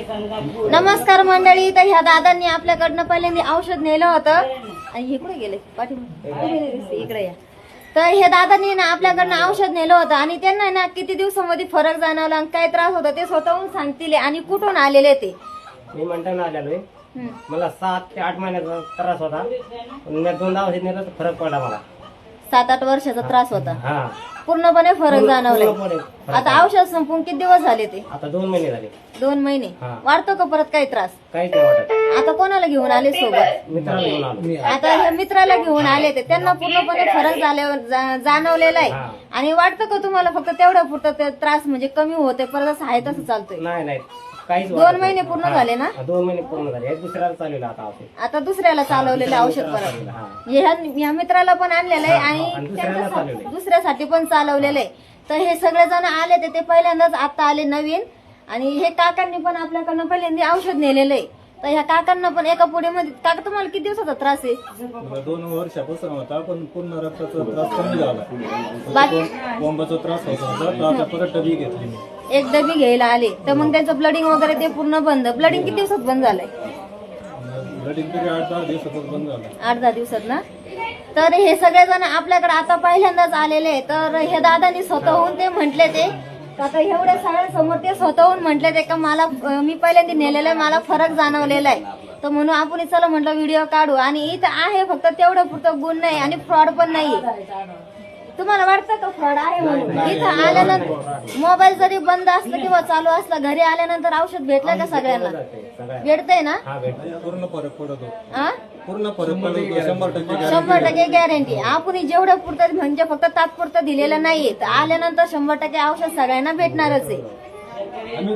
नमस्कार मंडळी. तर ह्या दादांनी आपल्याकडनं पहिल्यांदा औषध नेलं होतं आणि हे कुठे गेले पाठीमागे इकडे या. तर हे दादांनी ना आपल्याकडनं औषध नेलं होतं आणि त्यांना ना किती दिवसामध्ये फरक जाणवला आणि काय त्रास होता ते स्वतःहून सांगतील आणि कुठून आलेले ते. मी म्हणताना आलेलोय. मला 7 ते 8 महिन्याचा त्रास होता. मी 2 औषध नेलं तर फरक पडला मला. 7-8 वर्षाचा त्रास होता. हा, पूर्णपणे फरक जाणवला. पूर्णपणे फरक आता औषध संपून किती दिवस झाले ते? आता 2 महिने झाले. 2 महिने. हा. वाढतो का परत काही त्रास? काहीच नाही वाटत. आता कोणाला घेऊन आले सोबत? मित्राला घेऊन आलो. आता हे मित्राला घेऊन आले ते त्यांना पूर्णपणे फरक जाणवलेला आहे. हा. आणि वाटतं का तुम्हाला फक्त तेवढं पुरतं ते त्रास म्हणजे कमी होते परत असं आहे तसं चालतोय? नाही काहीच 2 महिने पूर्ण झाले ना? 2 महिने पूर्ण झाले. एक दुसऱ्याला चालवलं आता औषध. आता दुसऱ्याला चालवलेलं औषध परत हा. ह्या मित्राला पण आणलेलं आहे आणि आणि दुसऱ्याला त्यांच्या चालवलंय. दुसऱ्यासाठी पण चालवलेलं आहे. तर हे सगळे जण आले ते पहिल्यांदाच आता आले नवीन. आणि हे काकांनी पण आपल्याकडनं पहिल्यांदा औषध नेलेलं आहे. तर ह्या काकांना पण एका पुढेमध्ये काका तुम्हाला किती दिवसाचा त्रास आहे? 2 वर्षापासून होता, पण पूर्ण रक्ताचा त्रास कमी झाला. बाकी बोंबाचा त्रास होता, तर आता परत डबी घेतली मी. एक डबी घ्यायला आले तर मग त्यांचं ब्लडिंग वगैरे ते पूर्ण बंद. ब्लडिंग किती दिवसात बंद झालंय? ब्लडिंग तरी 8-10 दिवसातच बंद झालं. 8-10 दिवसात ना? तर हे सगळेजण आपल्याकडे आता पहिल्यांदाच आलेले. तर हे दादानी स्वतःहून ते म्हटले ते आता एवढ्या सगळ्यांसमोर ते स्वतःहून म्हटले ते का मला मी पहिल्यांदा नेलेलं आहे, मला फरक जाणवलेला आहे. तर म्हणून आपण चला म्हटलं व्हिडिओ काढू. आणि इथं आहे फक्त तेवढं पुरतं गुण नाही आणि फ्रॉड पण नाही. तुम्हाला वाटतं का फ्रॉड आहे म्हणून? इथं आल्यानंतर मोबाईल जरी बंद असलं किंवा चालू असलं घरी आल्यानंतर औषध भेटलं का सगळ्यांना? भेटतंय ना? हा भेटतो. पूर्ण फरक पडतो. हा, पूर्ण फरक पडतो. 100% 100% गॅरंटी. आपण जेवढं पुरतं म्हणजे फक्त तात्पुरतं दिलेलं नाहीये. तर आल्यानंतर 100% औषध सगळ्यांना भेटणारच आहे. आम्ही